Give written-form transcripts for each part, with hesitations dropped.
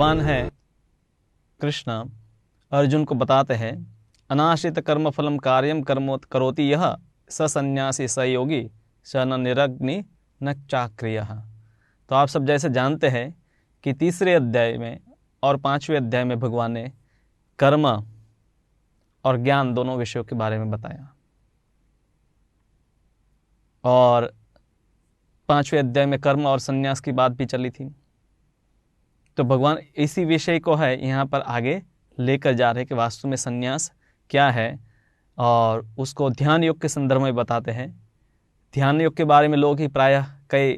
भगवान है कृष्ण अर्जुन को बताते हैं, अनाश्रित कर्म फलम कार्यम कर्मो करोति यह स सन्यासी स योगी स न निरग्नि न चाक्रिय। तो आप सब जैसे जानते हैं कि तीसरे अध्याय में और 5वें अध्याय में भगवान ने कर्म और ज्ञान दोनों विषयों के बारे में बताया, और 5वें अध्याय में कर्म और संन्यास की बात भी चली थी। तो भगवान इसी विषय को है यहाँ पर आगे लेकर जा रहे कि वास्तव में संन्यास क्या है, और उसको ध्यान योग के संदर्भ में बताते हैं। ध्यान योग के बारे में लोग ही प्रायः कई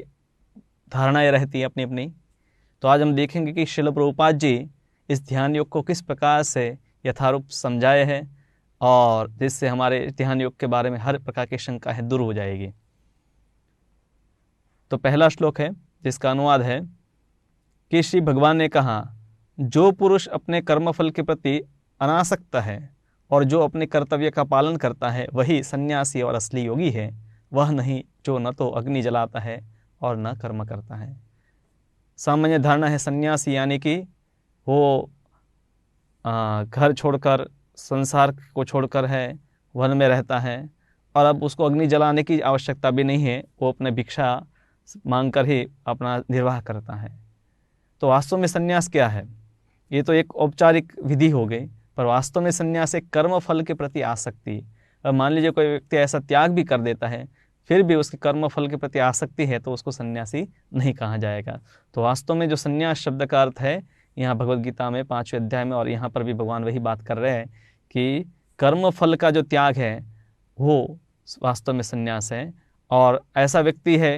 धारणाएं रहती हैं अपनी अपनी। तो आज हम देखेंगे कि श्रील प्रभुपाद जी इस ध्यान योग को किस प्रकार से यथारूप समझाए हैं, और जिससे हमारे ध्यान योग के बारे में हर प्रकार की शंकाएं दूर हो जाएगी। तो पहला श्लोक है जिसका अनुवाद है कि श्री भगवान ने कहा, जो पुरुष अपने कर्मफल के प्रति अनासक्त है और जो अपने कर्तव्य का पालन करता है वही सन्यासी और असली योगी है, वह नहीं जो न तो अग्नि जलाता है और न कर्म करता है। सामान्य धारणा है सन्यासी यानी कि वो घर छोड़कर, संसार को छोड़कर है, वन में रहता है, और अब उसको अग्नि जलाने की आवश्यकता भी नहीं है, वो अपने भिक्षा मांगकर ही अपना निर्वाह करता है। तो वास्तव में संन्यास क्या है? ये तो एक औपचारिक विधि हो गई, पर वास्तव में संन्यास एक कर्म फल के प्रति आसक्ति। अब मान लीजिए कोई व्यक्ति ऐसा त्याग भी कर देता है, फिर भी उसके कर्म फल के प्रति आसक्ति है, तो उसको सन्यासी नहीं कहा जाएगा। तो वास्तव में जो संन्यास शब्द का अर्थ है यहाँ भगवद गीता में 5वें अध्याय में, और यहाँ पर भी भगवान वही बात कर रहे हैं कि कर्म फल का जो त्याग है वो वास्तव में संन्यास है। और ऐसा व्यक्ति है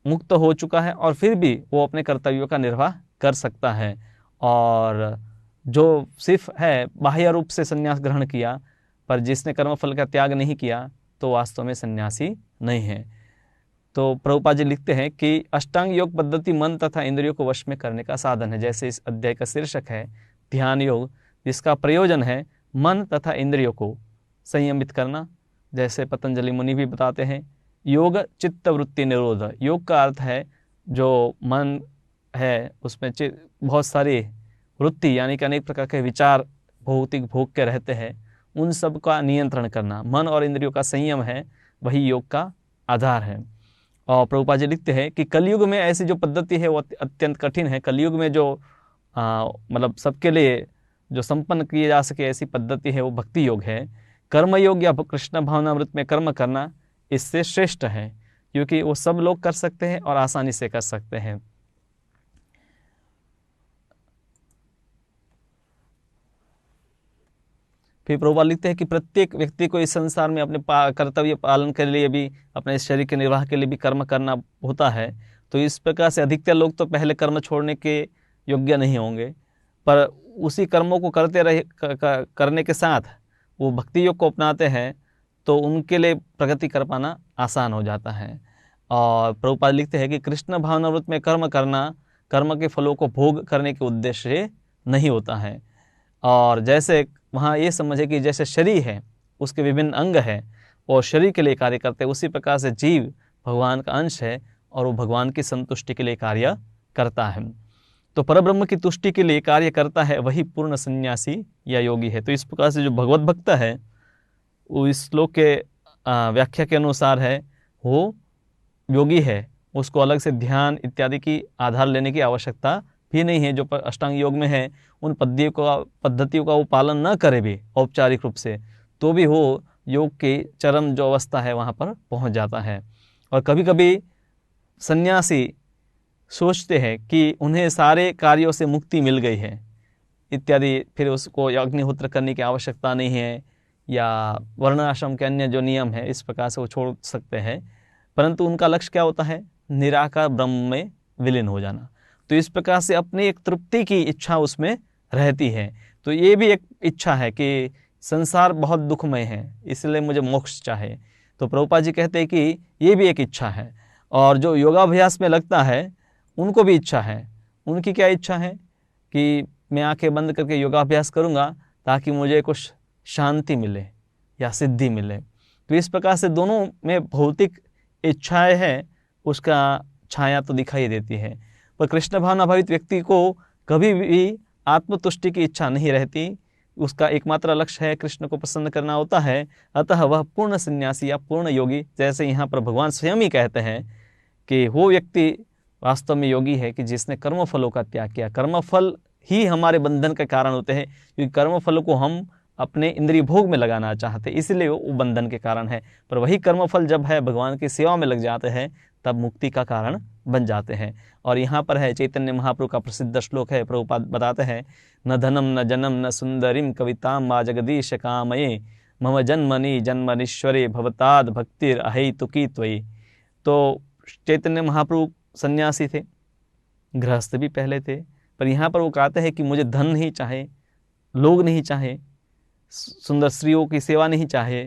मुक्त हो चुका है और फिर भी वो अपने कर्तव्यों का निर्वाह कर सकता है, और जो सिर्फ है बाह्य रूप से संन्यास ग्रहण किया पर जिसने कर्मफल का त्याग नहीं किया तो वास्तव में सन्यासी नहीं है। तो प्रभुपाद जी लिखते हैं कि अष्टांग योग पद्धति मन तथा इंद्रियों को वश में करने का साधन है। जैसे इस अध्याय का शीर्षक है ध्यान योग, जिसका प्रयोजन है मन तथा इंद्रियों को संयमित करना। जैसे पतंजलि मुनि भी बताते हैं, योग चित्त वृत्ति निरोध। योग का अर्थ है जो मन है उसमें बहुत सारी वृत्ति यानी कि अनेक प्रकार के विचार भौतिक भोग के रहते हैं, उन सब का नियंत्रण करना। मन और इंद्रियों का संयम है, वही योग का आधार है। और प्रभुपाद जी लिखते हैं कि कलयुग में ऐसी जो पद्धति है वो अत्यंत कठिन है। कलयुग में जो मतलब सबके लिए जो संपन्न किए जा सके ऐसी पद्धति है वो भक्ति योग है। कर्म योग या कृष्ण भावनामृत में कर्म करना इससे श्रेष्ठ है, क्योंकि वो सब लोग कर सकते हैं और आसानी से कर सकते हैं। फिर प्रभुपाद लिखते हैं कि प्रत्येक व्यक्ति को इस संसार में अपने कर्तव्य पालन के लिए भी, अपने शरीर के निर्वाह के लिए भी कर्म करना होता है। तो इस प्रकार से अधिकतर लोग तो पहले कर्म छोड़ने के योग्य नहीं होंगे, पर उसी कर्मों को करते रहे करने के साथ वो भक्ति योग को अपनाते हैं तो उनके लिए प्रगति कर पाना आसान हो जाता है। और प्रभुपाद लिखते हैं कि कृष्ण भावनामृत में कर्म करना कर्म के फलों को भोग करने के उद्देश्य नहीं होता है। और जैसे वहाँ ये समझे कि जैसे शरीर है उसके विभिन्न अंग हैं और शरीर के लिए कार्य करते हैं, उसी प्रकार से जीव भगवान का अंश है और वो भगवान की संतुष्टि के लिए कार्य करता है। तो परब्रह्म की तुष्टि के लिए कार्य करता है, वही पूर्ण सन्यासी या योगी है। तो इस प्रकार से जो भगवत भक्त है वो इस श्लोक के व्याख्या के अनुसार है वो योगी है, उसको अलग से ध्यान इत्यादि की आधार लेने की आवश्यकता भी नहीं है। जो अष्टांग योग में है उन पद्धतियों का वो पालन न करे भी औपचारिक रूप से, तो भी वो योग की चरम जो अवस्था है वहाँ पर पहुँच जाता है। और कभी कभी सन्यासी सोचते हैं कि उन्हें सारे कार्यों से मुक्ति मिल गई है इत्यादि, फिर उसको अग्निहोत्र करने की आवश्यकता नहीं है या वर्णाश्रम के अन्य जो नियम है इस प्रकार से वो छोड़ सकते हैं, परंतु उनका लक्ष्य क्या होता है? निराकार ब्रह्म में विलीन हो जाना। तो इस प्रकार से अपनी एक तृप्ति की इच्छा उसमें रहती है। तो ये भी एक इच्छा है कि संसार बहुत दुखमय है इसलिए मुझे मोक्ष चाहे। तो प्रभुपाद जी कहते हैं कि ये भी एक इच्छा है। और जो योगाभ्यास में लगता है उनको भी इच्छा है। उनकी क्या इच्छा है कि मैं आंखें बंद करके योगाभ्यास करूँगा ताकि मुझे कुछ शांति मिले या सिद्धि मिले। तो इस प्रकार से दोनों में भौतिक इच्छाएं हैं, उसका छाया तो दिखाई देती है। पर कृष्ण भावना भावित व्यक्ति को कभी भी आत्मतुष्टि की इच्छा नहीं रहती, उसका एकमात्र लक्ष्य है कृष्ण को प्रसन्न करना होता है। अतः वह पूर्ण सन्यासी या पूर्ण योगी, जैसे यहाँ पर भगवान स्वयं ही कहते हैं कि वो व्यक्ति वास्तव में योगी है कि जिसने कर्मफलों का त्याग किया। कर्मफल ही हमारे बंधन का कारण होते हैं, क्योंकि कर्मफल को हम अपने इंद्रिय भोग में लगाना चाहते, इसलिए वो बंधन के कारण है। पर वही कर्मफल जब है भगवान की सेवा में लग जाते हैं, तब मुक्ति का कारण बन जाते हैं। और यहाँ पर है चैतन्य महाप्रभु का प्रसिद्ध श्लोक है, प्रभुपाद बताते हैं, न धनम न जनम न सुंदरीम कविताम मा जगदीश कामये मम जन्मनि जन्मनीश्वरे भवताद भक्तिर अहेतुकी त्वयि। तो चैतन्य महाप्रभु सन्यासी थे, गृहस्थ भी पहले थे, पर यहाँ पर वो कहते हैं कि मुझे धन नहीं चाहे, लोग नहीं चाहे, सुंदर स्त्रियों की सेवा नहीं चाहे,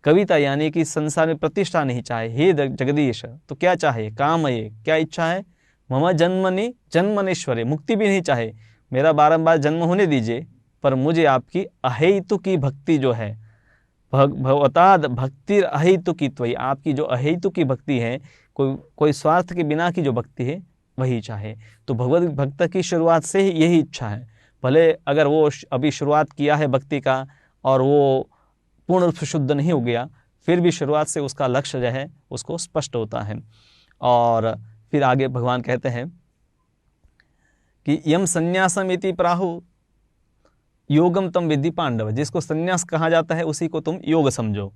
कविता यानी कि संसार में प्रतिष्ठा नहीं चाहे। हे जगदीश, तो क्या चाहे? काम है, क्या इच्छा है? मम जन्मनि जन्मनेश्वरे, मुक्ति भी नहीं चाहे, मेरा बारंबार जन्म होने दीजिए, पर मुझे आपकी अहेतु की भक्ति जो है, भगवताद भक्ति अहेतु की त्वयि, आपकी जो अहेतु की भक्ति है, कोई स्वार्थ के बिना की जो भक्ति है, वही चाहे। तो भगवत भक्त की शुरुआत से ही यही इच्छा है। भले अगर वो अभी शुरुआत किया है भक्ति का और वो पूर्ण रूप से शुद्ध नहीं हो गया, फिर भी शुरुआत से उसका लक्ष्य जो है उसको स्पष्ट होता है। और फिर आगे भगवान कहते हैं कि यम संन्यासम इति प्राहु योगम तम विद्धि पांडव, जिसको संन्यास कहा जाता है उसी को तुम योग समझो।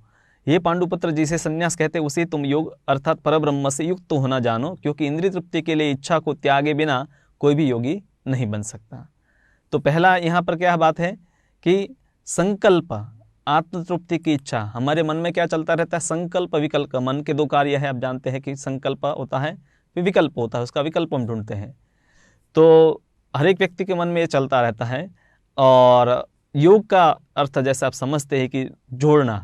ये पांडुपुत्र, जिसे संन्यास कहते हैं उसे तुम योग अर्थात परब्रह्म से युक्त होना जानो, क्योंकि इंद्रिय तृप्ति के लिए इच्छा को त्यागे बिना कोई भी योगी नहीं बन सकता। तो पहला यहाँ पर क्या बात है कि संकल्प, आत्मतृप्ति की इच्छा। हमारे मन में क्या चलता रहता है? संकल्प विकल्प। मन के दो कार्य है, आप जानते हैं कि संकल्प होता है, फिर विकल्प होता है, उसका विकल्प हम ढूंढते हैं। तो हर एक व्यक्ति के मन में ये चलता रहता है। और योग का अर्थ जैसे आप समझते हैं कि जोड़ना।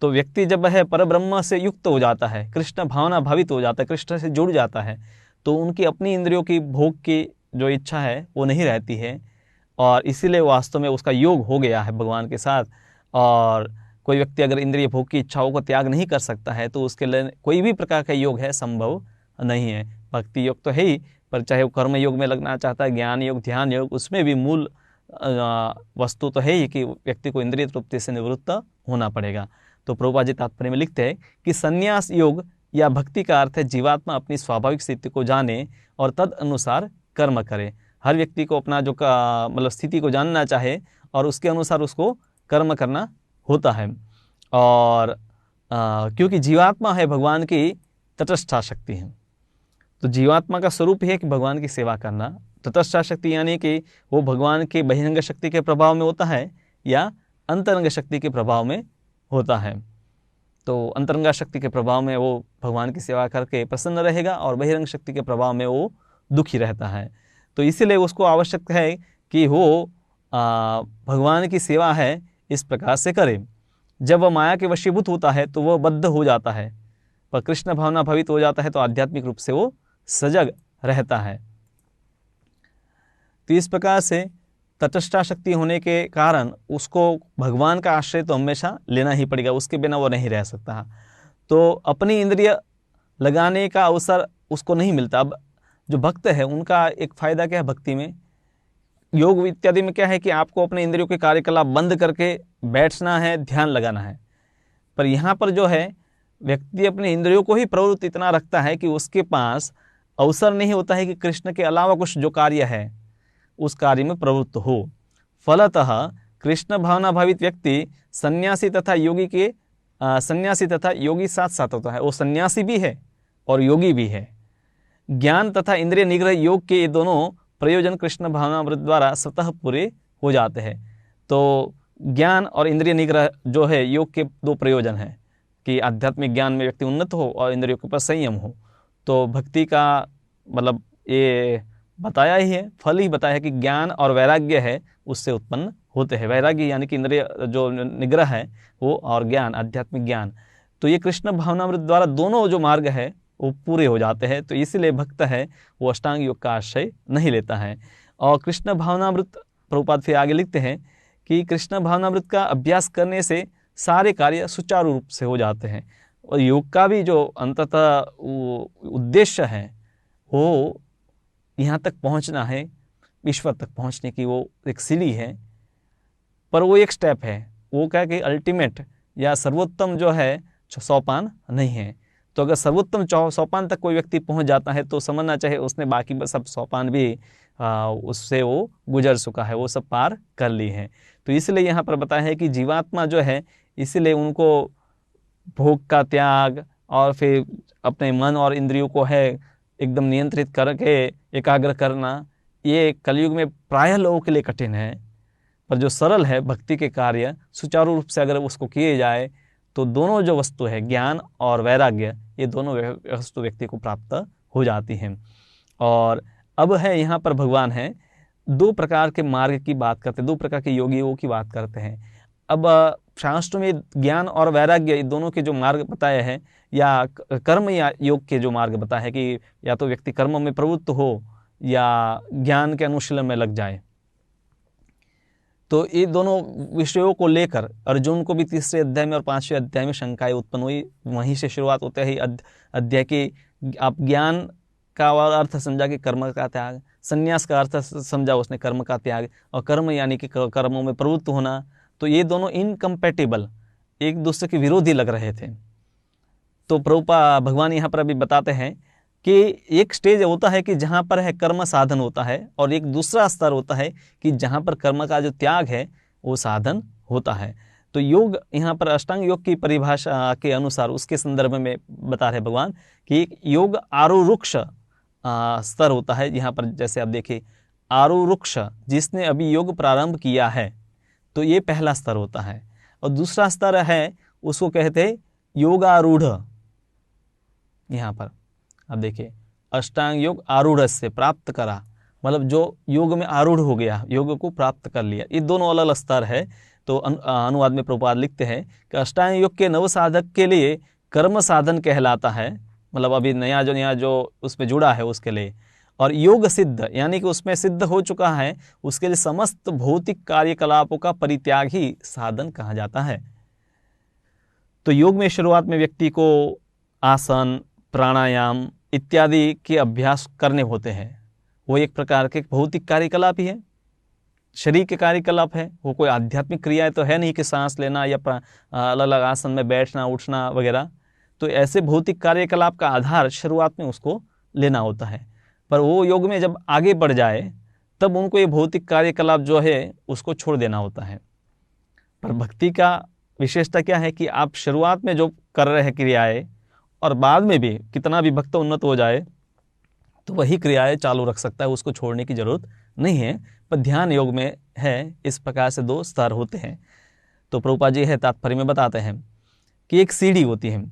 तो व्यक्ति जब है परब्रह्म से युक्त हो जाता है, कृष्ण भावना भावित हो जाता है, कृष्ण से जुड़ जाता है, तो उनकी अपनी इंद्रियों की भोग की जो इच्छा है वो नहीं रहती है, और इसीलिए वास्तव में उसका योग हो गया है भगवान के साथ। और कोई व्यक्ति अगर इंद्रिय भोग की इच्छाओं को त्याग नहीं कर सकता है, तो उसके लिए कोई भी प्रकार का योग है संभव नहीं है। भक्ति योग तो है ही, पर चाहे वो कर्म योग में लगना चाहता है, ज्ञान योग, ध्यान योग, उसमें भी मूल वस्तु तो है ही कि व्यक्ति को इंद्रिय तृप्ति से निवृत्त होना पड़ेगा। तो प्रभुपाद जी तात्पर्य में लिखते हैं कि संन्यास योग या भक्ति का अर्थ है जीवात्मा अपनी स्वाभाविक स्थिति को जाने और तद अनुसार कर्म करे। हर व्यक्ति को अपना जो मतलब स्थिति को जानना चाहे और उसके अनुसार उसको कर्म करना होता है। और क्योंकि जीवात्मा है भगवान की तटस्था शक्ति है, तो जीवात्मा का स्वरूप है कि भगवान की सेवा करना। तटस्था शक्ति यानी कि वो भगवान के बहिरंग शक्ति के प्रभाव में होता है या अंतरंग शक्ति के प्रभाव में होता है। तो अंतरंग शक्ति के प्रभाव में वो भगवान की सेवा करके प्रसन्न रहेगा और बहिरंग शक्ति के प्रभाव में वो दुखी रहता है। तो इसीलिए उसको आवश्यक है कि वो भगवान की सेवा है इस प्रकार से करे। जब वह माया के वशीभूत होता है तो वह बद्ध हो जाता है, पर कृष्ण भावना भावित हो जाता है तो आध्यात्मिक रूप से वो सजग रहता है। तो इस प्रकार से तटस्था शक्ति होने के कारण उसको भगवान का आश्रय तो हमेशा लेना ही पड़ेगा, उसके बिना वो नहीं रह सकता। तो अपनी इंद्रिय लगाने का अवसर उसको नहीं मिलता। अब जो भक्त है उनका एक फायदा क्या है भक्ति में, योग इत्यादि में क्या है कि आपको अपने इंद्रियों के कार्यकलाप बंद करके बैठना है, ध्यान लगाना है। पर यहाँ पर जो है व्यक्ति अपने इंद्रियों को ही प्रवृत्त इतना रखता है कि उसके पास अवसर नहीं होता है कि कृष्ण के अलावा कुछ जो कार्य है उस कार्य में प्रवृत्त हो। फलतः कृष्ण भावना भावित व्यक्ति सन्यासी तथा योगी साथ साथ होता है। वो सन्यासी भी है और योगी भी है। ज्ञान तथा इंद्रिय निग्रह योग के ये दोनों प्रयोजन कृष्ण भावनामृत द्वारा स्वतः पूरे हो जाते हैं। तो ज्ञान और इंद्रिय निग्रह जो है योग के दो प्रयोजन हैं कि आध्यात्मिक ज्ञान में व्यक्ति उन्नत हो और इंद्रियों के ऊपर संयम हो। तो भक्ति का मतलब ये बताया ही है, फल ही बताया है कि ज्ञान और वैराग्य है उससे उत्पन्न होते हैं। वैराग्य यानी कि इंद्रिय जो निग्रह है वो, और ज्ञान आध्यात्मिक ज्ञान, तो ये कृष्ण भावनामृत द्वारा दोनों जो मार्ग है वो पूरे हो जाते हैं। तो इसलिए भक्त है वो अष्टांग योग का आश्रय नहीं लेता है। और कृष्ण भावनामृत प्रभुपाद फिर आगे लिखते हैं कि कृष्ण भावनामृत का अभ्यास करने से सारे कार्य सुचारू रूप से हो जाते हैं। और योग का भी जो अंततः उद्देश्य है वो यहाँ तक पहुँचना है, ईश्वर तक पहुंचने की वो एक सीढ़ी है, पर वो एक स्टेप है। वो क्या कि अल्टीमेट या सर्वोत्तम जो है सोपान नहीं है। तो अगर सर्वोत्तम सोपान तक कोई व्यक्ति पहुंच जाता है तो समझना चाहिए उसने बाकी सब सोपान भी उससे वो गुजर चुका है, वो सब पार कर ली है। तो इसलिए यहाँ पर बताया है कि जीवात्मा जो है, इसलिए उनको भोग का त्याग और फिर अपने मन और इंद्रियों को है एकदम नियंत्रित करके एकाग्र करना, ये कलयुग में प्रायः लोगों के लिए कठिन है। पर जो सरल है भक्ति के कार्य सुचारू रूप से अगर उसको किए जाए तो दोनों जो वस्तु है ज्ञान और वैराग्य, ये दोनों वस्तु व्यक्ति को प्राप्त हो जाती हैं। और अब है यहाँ पर भगवान है दो प्रकार के मार्ग की बात करते हैं, दो प्रकार के योगियों की बात करते हैं। अब शास्त्र में ज्ञान और वैराग्य दोनों के जो मार्ग बताए हैं, या कर्म या योग के जो मार्ग बताए हैं कि या तो व्यक्ति कर्म में प्रवृत्त हो या ज्ञान के अनुशीलन में लग जाए। तो ये दोनों विषयों को लेकर अर्जुन को भी तीसरे अध्याय में और पांचवें अध्याय में शंकाएं उत्पन्न हुई। वहीं से शुरुआत होते ही अध्याय की आप ज्ञान का अर्थ समझा कि कर्म का त्याग, संन्यास का अर्थ समझा उसने कर्म का त्याग, और कर्म यानी कि कर्मों में प्रवृत्त होना। तो ये दोनों इनकम्पैटिबल, एक दूसरे के विरोधी लग रहे थे। तो प्रभुपाद भगवान यहाँ पर अभी बताते हैं कि एक स्टेज होता है कि जहाँ पर है कर्म साधन होता है, और एक दूसरा स्तर होता है कि जहाँ पर कर्म का जो त्याग है वो साधन होता है। तो योग यहाँ पर अष्टांग योग की परिभाषा के अनुसार उसके संदर्भ में बता रहे भगवान कि योग आरुरुक्ष स्तर होता है। यहाँ पर जैसे आप देखिए आरुरुक्ष, जिसने अभी योग प्रारंभ किया है, तो ये पहला स्तर होता है। और दूसरा स्तर है उसको कहते हैं योगारूढ़। यहाँ पर अब देखिए अष्टांग योग आरूढ़ से प्राप्त करा, मतलब जो योग में आरूढ़ हो गया, योग को प्राप्त कर लिया। ये दोनों अलग अलग स्तर है। तो अनुवाद में प्रभुपाद लिखते हैं कि अष्टांग योग के नव साधक के लिए कर्म साधन कहलाता है, मतलब अभी नया जो उसमें जुड़ा है उसके लिए। और योग सिद्ध यानी कि उसमें सिद्ध हो चुका है, उसके लिए समस्त भौतिक कार्यकलापों का परित्याग ही साधन कहा जाता है। तो योग में शुरुआत में व्यक्ति को आसन, प्राणायाम इत्यादि के अभ्यास करने होते हैं। वो एक प्रकार के भौतिक कार्यकलाप ही है, शरीर के कार्यकलाप है। वो कोई आध्यात्मिक क्रिया तो है नहीं कि सांस लेना या अलग अलग आसन में बैठना उठना वगैरह। तो ऐसे भौतिक कार्यकलाप का आधार शुरुआत में उसको लेना होता है। पर वो योग में जब आगे बढ़ जाए तब उनको ये भौतिक कार्यकलाप जो है उसको छोड़ देना होता है। पर भक्ति का विशेषता क्या है कि आप शुरुआत में जो कर रहे हैं क्रियाएं, और बाद में भी कितना भी भक्त उन्नत हो जाए तो वही क्रियाएं चालू रख सकता है, उसको छोड़ने की जरूरत नहीं है। पर ध्यान योग में है इस प्रकार से दो स्तर होते हैं। तो प्रभुपाद जी है तात्पर्य में बताते हैं कि एक सीढ़ी होती है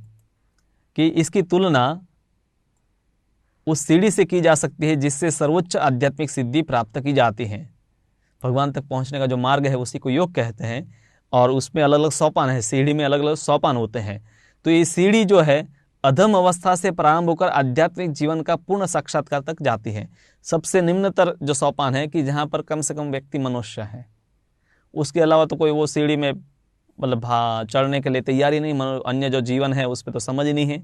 कि इसकी तुलना उस सीढ़ी से की जा सकती है जिससे सर्वोच्च आध्यात्मिक सिद्धि प्राप्त की जाती है। भगवान तक पहुंचने का जो मार्ग है उसी को योग कहते हैं, और उसमें अलग अलग सोपान है, सीढ़ी में अलग अलग सोपान होते हैं। तो ये सीढ़ी जो है अधम अवस्था से प्रारंभ होकर आध्यात्मिक जीवन का पूर्ण साक्षात्कार तक जाती है। सबसे निम्नतर जो सोपान है कि जहाँ पर कम से कम व्यक्ति मनुष्य है, उसके अलावा तो कोई वो सीढ़ी में मतलब चढ़ने के लिए तैयारी नहीं, अन्य जो जीवन है उस पर तो समझ ही नहीं है।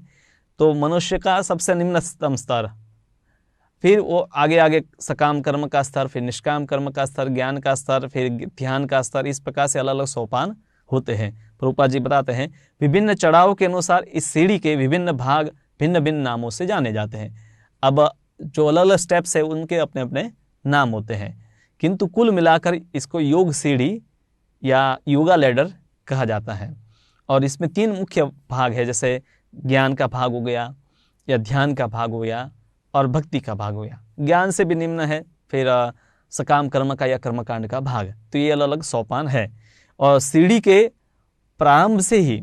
तो मनुष्य का सबसे निम्नतम स्तर, फिर वो आगे आगे सकाम कर्म का स्तर, फिर निष्काम कर्म का स्तर, ज्ञान का स्तर, फिर ध्यान का स्तर, इस प्रकार से अलग अलग सोपान होते हैं। प्रभुपाद जी बताते हैं विभिन्न चढ़ाव के अनुसार इस सीढ़ी के विभिन्न भाग भिन्न भिन्न नामों से जाने जाते हैं। अब जो अलग अलग स्टेप्स है उनके अपने अपने नाम होते हैं, किंतु कुल मिलाकर इसको योग सीढ़ी या योगा लैडर कहा जाता है। और इसमें तीन मुख्य भाग है, जैसे ज्ञान का भाग हो गया, या ध्यान का भाग हो गया, और भक्ति का भाग हो गया। ज्ञान से भी निम्न है फिर सकाम कर्म का या कर्मकांड का भाग। तो ये अलग अलग सोपान है। और सीढ़ी के प्रारंभ से ही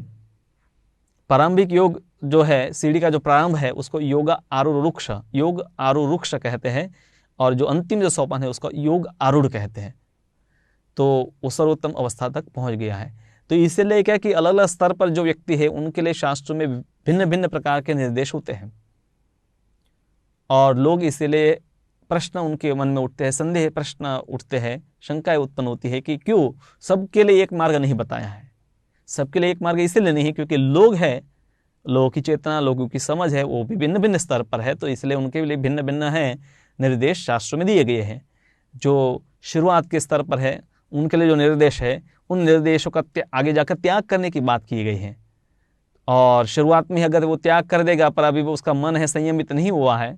प्रारंभिक योग जो है, सीढ़ी का जो प्रारंभ है उसको योग आरुरुक्ष कहते हैं, और जो अंतिम जो सोपान है उसको योग आरूढ़ कहते हैं। तो वो सर्वोत्तम अवस्था तक पहुंच गया है। तो इसलिए क्या कि अलग अलग स्तर पर जो व्यक्ति है उनके लिए शास्त्रों में भिन्न भिन्न प्रकार के निर्देश होते हैं, और लोग इसीलिए प्रश्न उनके मन में उठते हैं, संदेह प्रश्न उठते हैं, शंकाएं उत्पन्न होती है कि क्यों सबके लिए एक मार्ग नहीं बताया है। सबके लिए एक मार्ग इसलिए नहीं क्योंकि लोग हैं, लोगों की चेतना, लोगों की समझ है वो भी भिन्न भिन्न स्तर पर है, तो इसलिए उनके लिए भिन्न भिन्न है निर्देश शास्त्रों में दिए गए हैं। जो शुरुआत के स्तर पर है उनके लिए जो निर्देश है, उन निर्देशों का आगे जाकर त्याग करने की बात की गई है। और शुरुआत में अगर वो त्याग कर देगा पर अभी वो उसका मन है संयमित नहीं हुआ है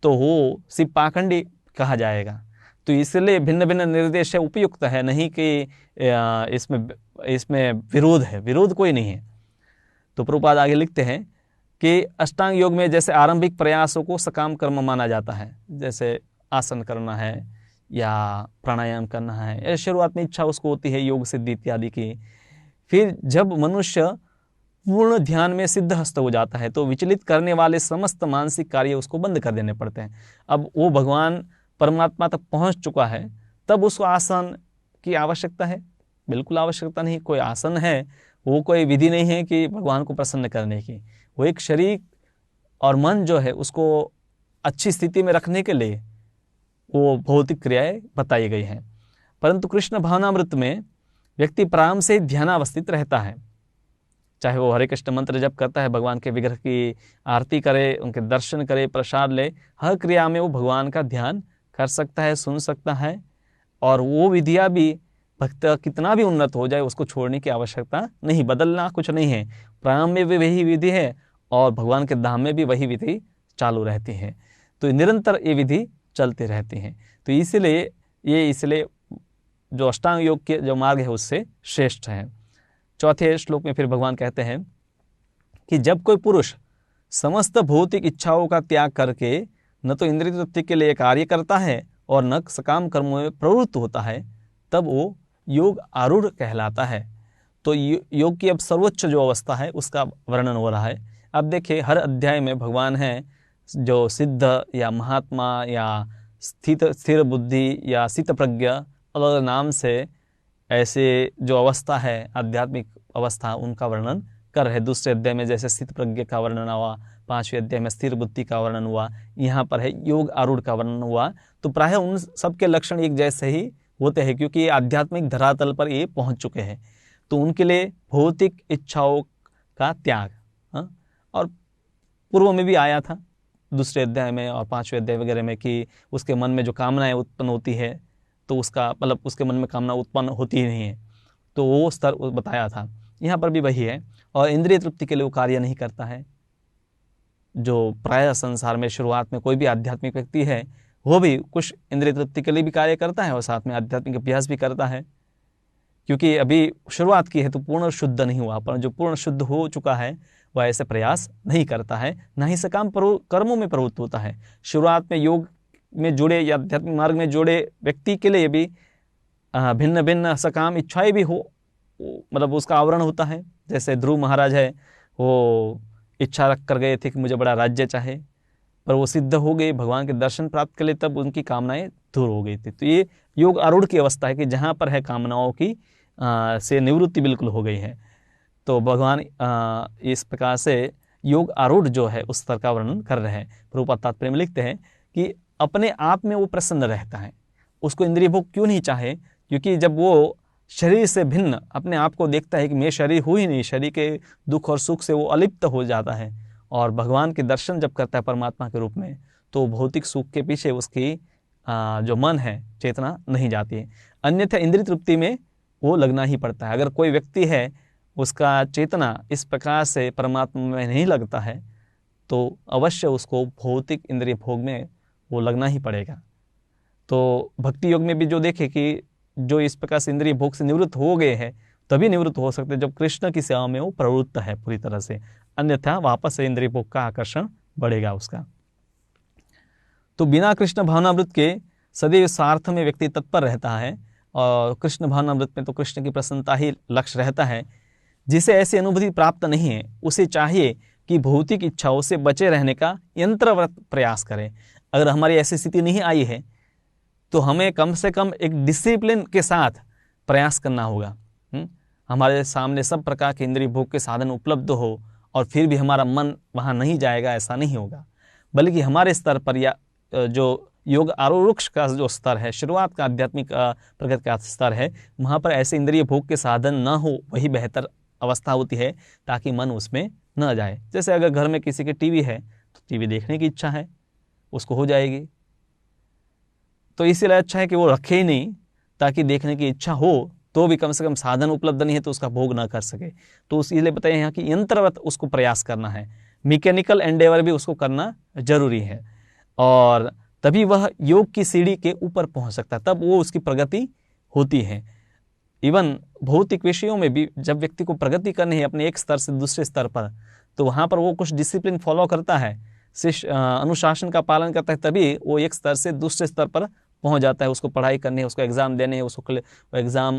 तो वो सिर्फ पाखंडी कहा जाएगा। तो इसलिए भिन्न भिन्न निर्देश है उपयुक्त है, नहीं कि इसमें इसमें विरोध है, विरोध कोई नहीं है। तो प्रभुपाद आगे लिखते हैं कि अष्टांग योग में जैसे आरंभिक प्रयासों को सकाम कर्म माना जाता है, जैसे आसन करना है या प्राणायाम करना है, या शुरुआत में इच्छा उसको होती है योग सिद्धि इत्यादि की। फिर जब मनुष्य पूर्ण ध्यान में सिद्धहस्त हो जाता है तो विचलित करने वाले समस्त मानसिक कार्य उसको बंद कर देने पड़ते हैं। अब वो भगवान परमात्मा तक पहुंच चुका है, तब उसको आसन की आवश्यकता है? बिल्कुल आवश्यकता नहीं। कोई आसन है वो कोई विधि नहीं है कि भगवान को प्रसन्न करने की, वो एक शरीर और मन जो है उसको अच्छी स्थिति में रखने के लिए वो भौतिक क्रियाएं बताई गई हैं। परंतु कृष्ण भावनामृत में व्यक्ति प्रारंभ से ध्यानावस्थित रहता है, चाहे वो हरे कृष्ण मंत्र जप करता है, भगवान के विग्रह की आरती करे, उनके दर्शन करे, प्रसाद ले, हर क्रिया में वो भगवान का ध्यान कर सकता है, सुन सकता है। और वो विधियाँ भी भक्त कितना भी उन्नत हो जाए उसको छोड़ने की आवश्यकता नहीं, बदलना कुछ नहीं है। प्रारंभ में भी वही विधि है और भगवान के धाम में भी वही विधि चालू रहती है। तो निरंतर ये विधि चलती रहती है। तो इसलिए जो अष्टांग योग के जो मार्ग है उससे श्रेष्ठ है। चौथे श्लोक में फिर भगवान कहते हैं कि जब कोई पुरुष समस्त भौतिक इच्छाओं का त्याग करके न तो इंद्रिय तृप्ति के लिए कार्य करता है और न सकाम कर्मों में प्रवृत्त होता है, तब वो योग आरूढ़ कहलाता है। तो योग की अब सर्वोच्च जो अवस्था है उसका वर्णन हो रहा है। अब देखिए हर अध्याय में भगवान है जो सिद्ध या महात्मा या स्थिर बुद्धि या स्थित प्रज्ञा अलग अलग नाम से ऐसे जो अवस्था है आध्यात्मिक अवस्था उनका वर्णन कर रहे। दूसरे अध्याय में जैसे स्थित प्रज्ञ का वर्णन हुआ, पांचवें अध्याय में स्थिर बुद्धि का वर्णन हुआ, यहाँ पर है योग आरूढ़ का वर्णन हुआ। तो प्राय उन सबके लक्षण एक जैसे ही होते हैं क्योंकि ये आध्यात्मिक धरातल पर ये पहुंच चुके हैं। तो उनके लिए भौतिक इच्छाओं का त्याग, और पूर्व में भी आया था दूसरे अध्याय में और पांचवें अध्याय वगैरह में कि उसके मन में जो कामनाएं उत्पन्न होती है तो उसका मतलब उसके मन में कामना उत्पन्न होती ही नहीं है, तो वो स्तर बताया था। यहाँ पर भी वही है। और इंद्रिय तृप्ति के लिए वो कार्य नहीं करता है। जो प्राय संसार में शुरुआत में कोई भी आध्यात्मिक व्यक्ति है वो भी कुछ इंद्रिय तृप्ति के लिए भी कार्य करता है और साथ में आध्यात्मिक अभ्यास भी करता है, क्योंकि अभी शुरुआत की है तो पूर्ण शुद्ध नहीं हुआ। पर जो पूर्ण शुद्ध हो चुका है वह ऐसे प्रयास नहीं करता है, ना ही सकाम कर्मों में प्रवृत्त होता है। शुरुआत में योग में जुड़े या आध्यात्मिक मार्ग में जुड़े व्यक्ति के लिए भी भिन्न भिन्न सकाम इच्छाएं भी हो, मतलब उसका आवरण होता है। जैसे ध्रुव महाराज है, वो इच्छा रख कर गए थे कि मुझे बड़ा राज्य चाहे, पर वो सिद्ध हो गए भगवान के दर्शन प्राप्त कर लिए, तब उनकी कामनाएं दूर हो गई थी। तो ये योग आरूढ़ की अवस्था है कि जहाँ पर है कामनाओं की से निवृत्ति बिल्कुल हो गई है। तो भगवान इस प्रकार से योग आरूढ़ जो है उस स्तर का वर्णन कर रहे हैं। प्रभुपाद तात्पर्य में लिखते हैं कि अपने आप में वो प्रसन्न रहता है, उसको इंद्रिय भोग क्यों नहीं चाहे, क्योंकि जब वो शरीर से भिन्न अपने आप को देखता है कि मैं शरीर हूँ ही नहीं, शरीर के दुख और सुख से वो अलिप्त हो जाता है और भगवान के दर्शन जब करता है परमात्मा के रूप में, तो भौतिक सुख के पीछे उसकी जो मन है चेतना नहीं जाती है। अन्यथा इंद्रिय तृप्ति में वो लगना ही पड़ता है। अगर कोई व्यक्ति है उसका चेतना इस प्रकार से परमात्मा में नहीं लगता है तो अवश्य उसको भौतिक इंद्रिय भोग में वो लगना ही पड़ेगा। तो भक्ति योग में भी जो देखे कि जो इस प्रकार से इंद्रिय भोग से निवृत्त हो गए हैं तभी निवृत्त हो सकते जब कृष्ण की सेवा में वो प्रवृत्त है पूरी तरह से, अन्यथा वापस से इंद्रिय भोग का आकर्षण बढ़ेगा उसका। तो बिना कृष्ण भावनामृत के सदैव स्वार्थ में व्यक्ति तत्पर रहता है और कृष्ण भावनामृत में तो कृष्ण की प्रसन्नता ही लक्ष्य रहता है। जिसे ऐसी अनुभूति प्राप्त नहीं है उसे चाहिए कि भौतिक इच्छाओं से बचे रहने का यंत्रवत प्रयास करें। अगर हमारी ऐसी स्थिति नहीं आई है तो हमें कम से कम एक डिसिप्लिन के साथ प्रयास करना होगा। हमारे सामने सब प्रकार के इंद्रिय भोग के साधन उपलब्ध हो और फिर भी हमारा मन वहाँ नहीं जाएगा, ऐसा नहीं होगा। बल्कि हमारे स्तर पर या जो योग आरूढ़ का जो स्तर है, शुरुआत का आध्यात्मिक प्रगति का स्तर है, वहाँ पर ऐसे इंद्रिय भोग के साधन न हो वही बेहतर अवस्था होती है ताकि मन उसमें न जाए। जैसे अगर घर में किसी के टीवी है तो टीवी देखने की इच्छा है, उसको हो जाएगी। तो इसीलिए अच्छा है कि वो रखे ही नहीं, ताकि देखने की इच्छा हो तो भी कम से कम साधन उपलब्ध नहीं है तो उसका भोग ना कर सके। तो इसलिए बताइए यहाँ कि यंत्रवत उसको प्रयास करना है, मैकेनिकल एंडेवर भी उसको करना जरूरी है, और तभी वह योग की सीढ़ी के ऊपर पहुंच सकता है, तब वो उसकी प्रगति होती है। इवन भौतिक विषयों में भी जब व्यक्ति को प्रगति करनी है अपने एक स्तर से दूसरे स्तर पर, तो वहाँ पर वो कुछ डिसिप्लिन फॉलो करता है, अनुशासन का पालन करता है, तभी वो एक स्तर से दूसरे स्तर पर पहुंच जाता है। उसको पढ़ाई करनी है, उसको एग्ज़ाम देने है, उसको एग्ज़ाम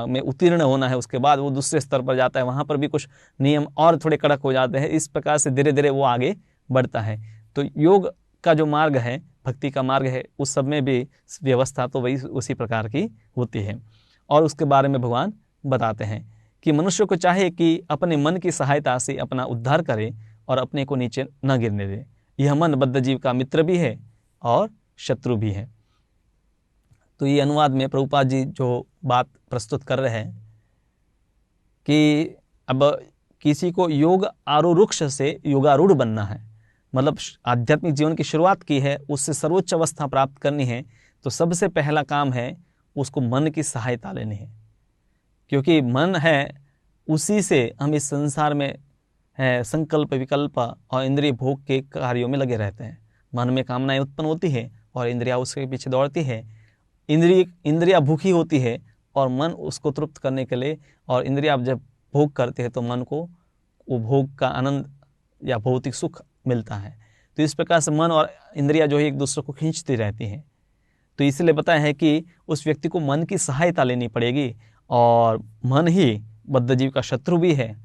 में उत्तीर्ण होना है, उसके बाद वो दूसरे स्तर पर जाता है, वहाँ पर भी कुछ नियम और थोड़े कड़क हो जाते हैं। इस प्रकार से धीरे धीरे वो आगे बढ़ता है। तो योग का जो मार्ग है, भक्ति का मार्ग है, उस सब में भी व्यवस्था तो वही उसी प्रकार की होती है। और उसके बारे में भगवान बताते हैं कि मनुष्य को चाहे कि अपने मन की सहायता से अपना उद्धार करे और अपने को नीचे न गिरने दे। यह मन बद्ध जीव का मित्र भी है और शत्रु भी है। तो ये अनुवाद में प्रभुपाद जी जो बात प्रस्तुत कर रहे हैं कि अब किसी को योग आरूरुक्ष से योगारूढ़ बनना है, मतलब आध्यात्मिक जीवन की शुरुआत की है, उससे सर्वोच्च अवस्था प्राप्त करनी है, तो सबसे पहला काम है उसको मन की सहायता लेनी है। क्योंकि मन है, उसी से हम इस संसार में है संकल्प विकल्प और इंद्रिय भोग के कार्यों में लगे रहते हैं। मन में कामनाएं उत्पन्न होती है और इंद्रिया उसके पीछे दौड़ती है। इंद्रिया भूखी होती है और मन उसको तृप्त करने के लिए, और इंद्रिया जब भोग करते हैं तो मन को वो भोग का आनंद या भौतिक सुख मिलता है। तो इस प्रकार से मन और इंद्रिया जो है एक दूसरे को खींचती रहती हैं। तो इसलिए बताया है कि उस व्यक्ति को मन की सहायता लेनी पड़ेगी, और मन ही बद्ध जीव का शत्रु भी है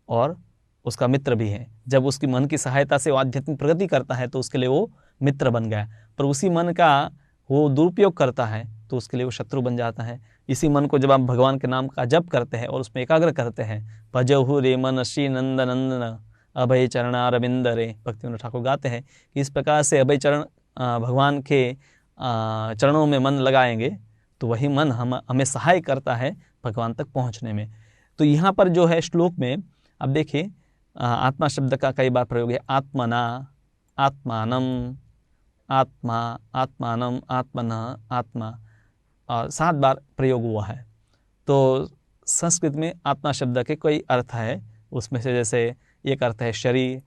और उसका मित्र भी है। जब उसकी मन की सहायता से वो आध्यात्मिक प्रगति करता है तो उसके लिए वो मित्र बन गया, पर उसी मन का वो दुरुपयोग करता है तो उसके लिए वो शत्रु बन जाता है। इसी मन को जब आप भगवान के नाम का जप करते हैं और उसमें एकाग्र करते हैं, भजहु रे मन श्री नंद नंदन अभय चरणारविंद रे, भक्तिविनोद ठाकुर गाते हैं कि इस प्रकार से अभय चरण भगवान के चरणों में मन लगाएंगे तो वही मन हमें सहाय करता है भगवान तक पहुंचने में। तो यहाँ पर जो है श्लोक में अब देखिए आत्मा शब्द का कई बार प्रयोग है। आत्मना, आत्मानम, आत्मा, आत्मानम, आत्मना, आत्मा, और 7 बार प्रयोग हुआ है। तो संस्कृत में आत्मा शब्द के कई अर्थ है, उसमें से जैसे एक अर्थ है शरीर,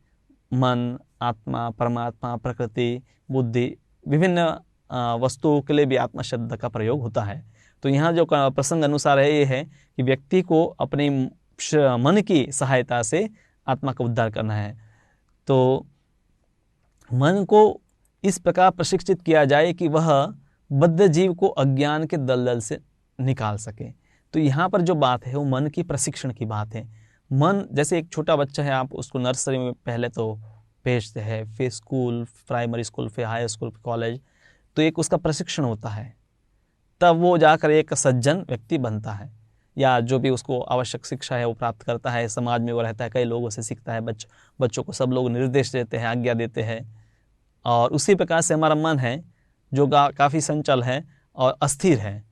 मन, आत्मा, परमात्मा, प्रकृति, बुद्धि, विभिन्न वस्तुओं के लिए भी आत्मा शब्द का प्रयोग होता है। तो यहाँ जो प्रसंग अनुसार है ये है कि व्यक्ति को अपने मन की सहायता से आत्मा का उद्धार करना है। तो मन को इस प्रकार प्रशिक्षित किया जाए कि वह बद्ध जीव को अज्ञान के दलदल से निकाल सके। तो यहाँ पर जो बात है वो मन की प्रशिक्षण की बात है। मन जैसे एक छोटा बच्चा है, आप उसको नर्सरी में पहले तो भेजते हैं, फिर स्कूल, प्राइमरी स्कूल, फिर हाई स्कूल, फिर कॉलेज, तो एक उसका प्रशिक्षण होता है, तब वो जाकर एक सज्जन व्यक्ति बनता है, या जो भी उसको आवश्यक शिक्षा है वो प्राप्त करता है, समाज में वो रहता है, कई लोगों से सीखता है। बच्चों को सब लोग निर्देश देते हैं, आज्ञा देते हैं, और उसी प्रकार से हमारा मन है जो काफ़ी संचल है और अस्थिर है।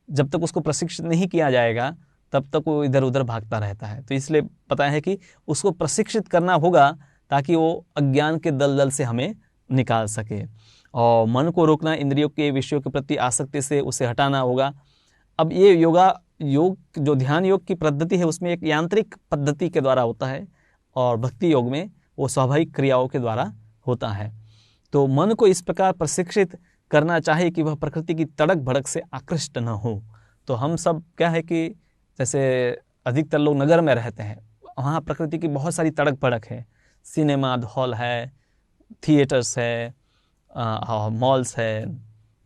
जब तक उसको प्रशिक्षित नहीं किया जाएगा तब तक वो इधर उधर भागता रहता है। तो इसलिए पता है कि उसको प्रशिक्षित करना होगा ताकि वो अज्ञान के दलदल से हमें निकाल सके। और मन को रोकना, इंद्रियों के विषयों के प्रति आसक्ति से उसे हटाना होगा। अब ये योग जो ध्यान योग की पद्धति है उसमें एक यांत्रिक पद्धति के द्वारा होता है, और भक्ति योग में वो स्वाभाविक क्रियाओं के द्वारा होता है। तो मन को इस प्रकार प्रशिक्षित करना चाहिए कि वह प्रकृति की तड़क भड़क से आकृष्ट न हो। तो हम सब क्या है कि जैसे अधिकतर लोग नगर में रहते हैं, वहाँ प्रकृति की बहुत सारी तड़क भड़क है, सिनेमा हॉल है, थिएटर्स है, मॉल्स है,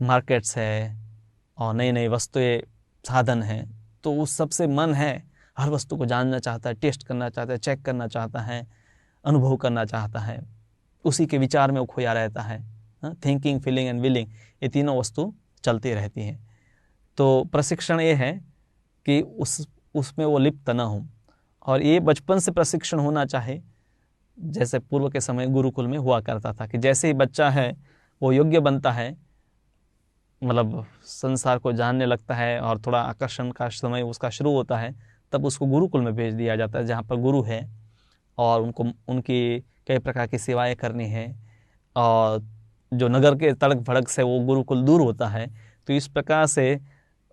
मार्केट्स है, और नई नई वस्तुएं, साधन हैं। तो उस सब से मन है हर वस्तु को जानना चाहता है, टेस्ट करना चाहता है, चेक करना चाहता है, अनुभव करना चाहता है, उसी के विचार में वो खोया रहता है। थिंकिंग, फीलिंग एंड विलिंग, ये तीनों वस्तु चलती रहती हैं। तो प्रशिक्षण ये है कि उसमें वो लिप्त न हो, और ये बचपन से प्रशिक्षण होना चाहे, जैसे पूर्व के समय गुरुकुल में हुआ करता था कि जैसे ही बच्चा है वो योग्य बनता है, मतलब संसार को जानने लगता है और थोड़ा आकर्षण का समय उसका शुरू होता है, तब उसको गुरुकुल में भेज दिया जाता है जहाँ पर गुरु है और उनको उनकी कई प्रकार की सेवाएं करनी है। और जो नगर के तड़क भड़क से वो गुरुकुल दूर होता है। तो इस प्रकार से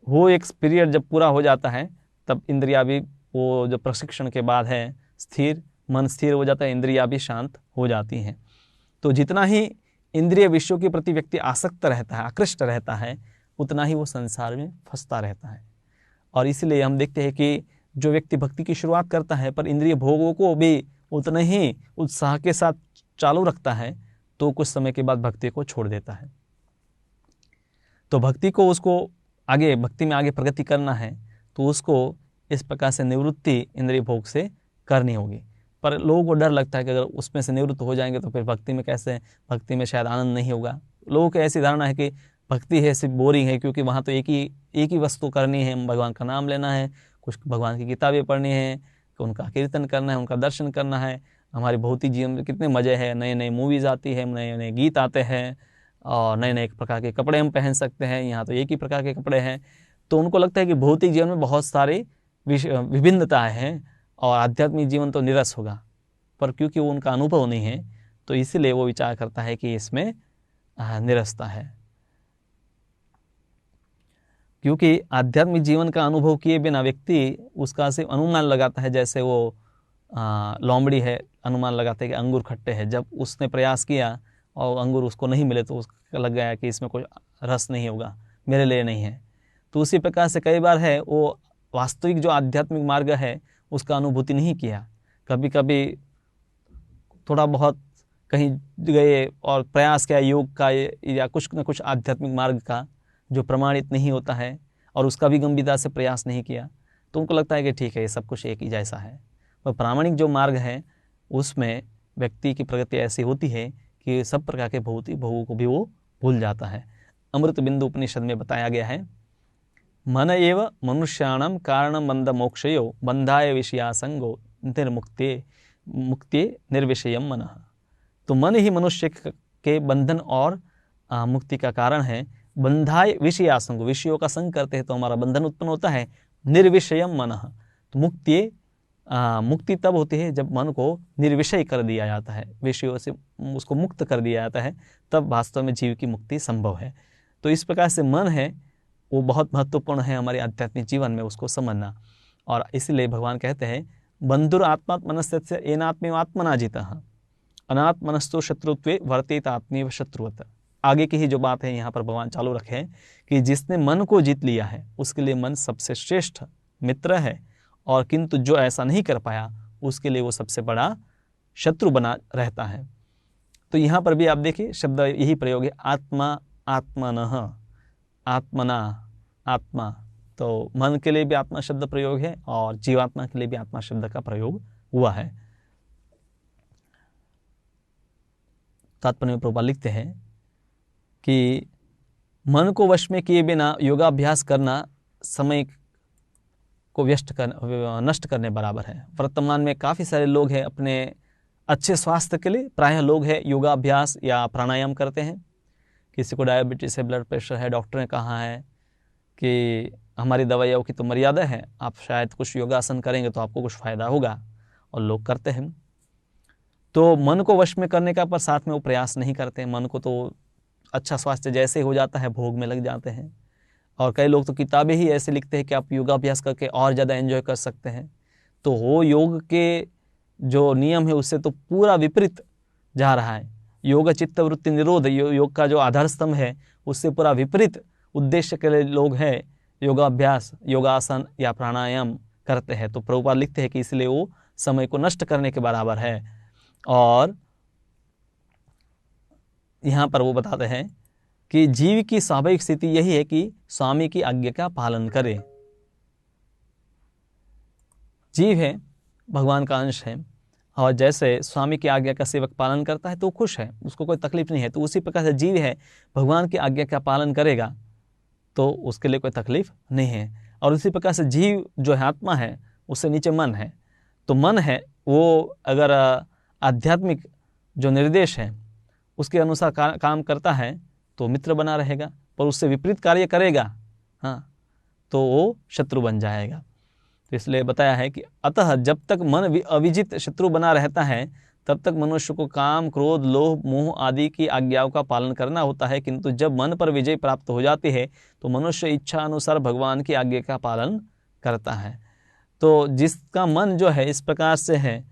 वो एक पीरियड जब पूरा हो जाता है तब इंद्रिया भी, वो जो प्रशिक्षण के बाद है, स्थिर मन स्थिर हो जाता है, इंद्रिया भी शांत हो जाती हैं। तो जितना ही इंद्रिय विषयों के प्रति व्यक्ति आसक्त रहता है, आकृष्ट रहता है, उतना ही वो संसार में फंसता रहता है। और इसलिए हम देखते हैं कि जो व्यक्ति भक्ति की शुरुआत करता है पर इंद्रिय भोगों को भी उतने ही उत्साह के साथ चालू रखता है, तो कुछ समय के बाद भक्ति को छोड़ देता है। तो भक्ति को उसको आगे, भक्ति में आगे प्रगति करना है तो उसको इस प्रकार से निवृत्ति इंद्रिय भोग से करनी होगी। पर लोगों को डर लगता है कि अगर उसमें से निवृत्त हो जाएंगे तो फिर भक्ति में कैसे, भक्ति में शायद आनंद नहीं होगा। लोगों की ऐसी धारणा है कि भक्ति है सिर्फ बोरिंग है, क्योंकि वहाँ तो एक ही वस्तु करनी है, भगवान का नाम लेना है, कुछ भगवान की किताबें पढ़नी है, उनका कीर्तन करना है, उनका दर्शन करना है। हमारे भौतिक जीवन में कितने मज़े हैं, नए नए मूवीज़ आती है, नए नए गीत आते हैं और नए नए प्रकार के कपड़े हम पहन सकते हैं। यहाँ तो एक ही प्रकार के कपड़े हैं। तो उनको लगता है कि भौतिक जीवन में बहुत सारी विभिन्नताएँ हैं और आध्यात्मिक जीवन तो निरस होगा। पर क्योंकि वो उनका अनुभव नहीं है तो इसीलिए वो विचार करता है कि इसमें निरसता है। क्योंकि आध्यात्मिक जीवन का अनुभव किए बिना व्यक्ति उसका सिर्फ अनुमान लगाता है। जैसे वो लोमड़ी है, अनुमान लगाता है कि अंगूर खट्टे हैं। जब उसने प्रयास किया और अंगूर उसको नहीं मिले तो उसको लग गया कि इसमें कोई रस नहीं होगा, मेरे लिए नहीं है। तो उसी प्रकार से कई बार है वो वास्तविक जो आध्यात्मिक मार्ग है उसका अनुभूति नहीं किया। कभी कभी थोड़ा बहुत कहीं गए और प्रयास किया योग का या कुछ न कुछ आध्यात्मिक मार्ग का जो प्रमाणित नहीं होता है और उसका भी गंभीरता से प्रयास नहीं किया, तो उनको लगता है कि ठीक है ये सब कुछ एक ही जैसा है। पर प्रामाणिक जो मार्ग है उसमें व्यक्ति की प्रगति ऐसी होती है कि सब प्रकार के भौतिक भोगों को भी वो भूल जाता है। अमृत बिंदु उपनिषद में बताया गया है, मन एव मनुष्याणाम कारणम बंध मोक्षयो बंधाय विषयासंगो निर्मुक्ते मुक्ति निर्विषयम मन। तो मन ही मनुष्य के बंधन और मुक्ति का कारण है। बंधाय विषयासंग, विषयों का संग करते हैं तो हमारा बंधन उत्पन्न होता है। निर्विषयम मन, तो मुक्ति तब होती है जब मन को निर्विषय कर दिया जाता है, विषयों से उसको मुक्त कर दिया जाता है, तब वास्तव में जीव की मुक्ति संभव है। तो इस प्रकार से मन है वो बहुत महत्वपूर्ण है हमारे आध्यात्मिक जीवन में, उसको समझना। और इसलिए भगवान कहते हैं बंधुर आत्मात्मनस्य एनात्मेव आत्मना जितः अनात्मनस्तो शत्रुत्वे वर्तेत आत्मेव शत्रुवत्। आगे की ही जो बात है यहाँ पर भगवान चालू रखे कि जिसने मन को जीत लिया है उसके लिए मन सबसे श्रेष्ठ मित्र है, और किंतु जो ऐसा नहीं कर पाया उसके लिए वो सबसे बड़ा शत्रु बना रहता है। तो यहाँ पर भी आप देखिए शब्द यही प्रयोग है, आत्मा आत्मनः, आत्मना आत्मा। तो मन के लिए भी आत्मा शब्द प्रयोग है और जीवात्मा के लिए भी आत्मा शब्द का प्रयोग हुआ है। तात्पर्य में प्रभुपाद लिखते हैं कि मन को वश में किए बिना योगाभ्यास करना समय को नष्ट करने बराबर है। वर्तमान में काफ़ी सारे लोग हैं अपने अच्छे स्वास्थ्य के लिए प्रायः लोग हैं योगाभ्यास या प्राणायाम करते हैं। किसी को डायबिटीज़ है, ब्लड प्रेशर है, डॉक्टर ने कहा है कि हमारी दवाइयों की तो मर्यादा है, आप शायद कुछ योगासन करेंगे तो आपको कुछ फ़ायदा होगा, और लोग करते हैं। तो मन को वश में करने का पर साथ में वो प्रयास नहीं करते। मन को तो अच्छा स्वास्थ्य जैसे हो जाता है भोग में लग जाते हैं। और कई लोग तो किताबें ही ऐसे लिखते हैं कि आप योगाभ्यास करके और ज़्यादा एंजॉय कर सकते हैं। तो वो योग के जो नियम है उससे तो पूरा विपरीत जा रहा है। योग चित्त वृत्ति निरोध, योग का जो आधार स्तंभ है उससे पूरा विपरीत उद्देश्य के लिए लोग हैं योगाभ्यास, योगासन या प्राणायाम करते हैं। तो प्रभुपाद लिखते हैं कि इसलिए वो समय को नष्ट करने के बराबर है। और यहाँ पर वो बताते हैं कि जीव की स्वाभाविक स्थिति यही है कि स्वामी की आज्ञा का पालन करे। जीव है, भगवान का अंश है, और जैसे स्वामी की आज्ञा का सेवक पालन करता है तो खुश है, उसको कोई तकलीफ नहीं है। तो उसी प्रकार से जीव है, भगवान की आज्ञा का पालन करेगा तो उसके लिए कोई तकलीफ नहीं है। और उसी प्रकार से जीव जो है आत्मा है, उससे नीचे मन है। तो मन है वो अगर आध्यात्मिक जो निर्देश है उसके अनुसार काम करता है तो मित्र बना रहेगा, पर उससे विपरीत कार्य करेगा तो वो शत्रु बन जाएगा। तो इसलिए बताया है कि अतः जब तक मन अविजित शत्रु बना रहता है तब तक मनुष्य को काम, क्रोध, लोभ, मोह आदि की आज्ञाओं का पालन करना होता है, किंतु जब मन पर विजय प्राप्त हो जाती है तो मनुष्य इच्छा अनुसार भगवान की आज्ञा का पालन करता है। तो जिसका मन जो है इस प्रकार से है,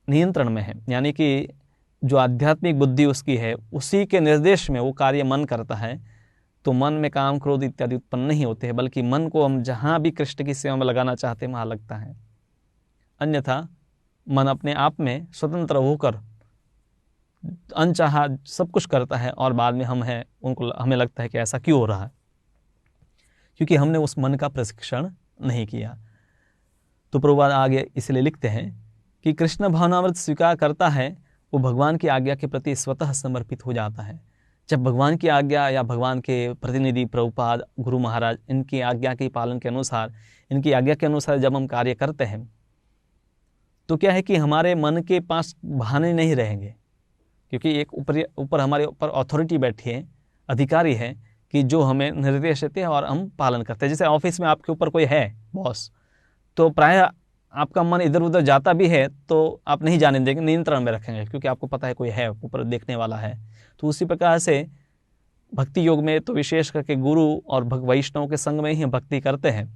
नियंत्रण में है, यानी कि जो आध्यात्मिक बुद्धि उसकी है उसी के निर्देश में वो कार्य मन करता है, तो मन में काम, क्रोध इत्यादि उत्पन्न नहीं होते हैं, बल्कि मन को हम जहाँ भी कृष्ण की सेवा में लगाना चाहते हैं वहाँ लगता है। अन्यथा मन अपने आप में स्वतंत्र होकर अनचाहा सब कुछ करता है और बाद में हमें लगता है कि ऐसा क्यों हो रहा है, क्योंकि हमने उस मन का प्रशिक्षण नहीं किया। तो प्रभुपाद आगे इसलिए लिखते हैं कि कृष्ण भावनामृत स्वीकार करता है वो भगवान की आज्ञा के प्रति स्वतः समर्पित हो जाता है। जब भगवान की आज्ञा या भगवान के प्रतिनिधि प्रभुपाद, गुरु महाराज, इनकी आज्ञा के पालन के अनुसार, इनकी आज्ञा के अनुसार जब हम कार्य करते हैं तो क्या है कि हमारे मन के पास बहाने नहीं रहेंगे, क्योंकि एक ऊपर हमारे ऊपर अथॉरिटी बैठी है, अधिकारी है कि जो हमें निर्देश देते हैं और हम पालन करते हैं। जैसे ऑफिस में आपके ऊपर कोई है बॉस, तो प्रायः आपका मन इधर उधर जाता भी है तो आप नहीं जाने देंगे, नियंत्रण में रखेंगे, क्योंकि आपको पता है कोई है ऊपर देखने वाला है। तो उसी प्रकार से भक्ति योग में तो विशेष करके गुरु और वैष्णव के संग में ही भक्ति करते हैं,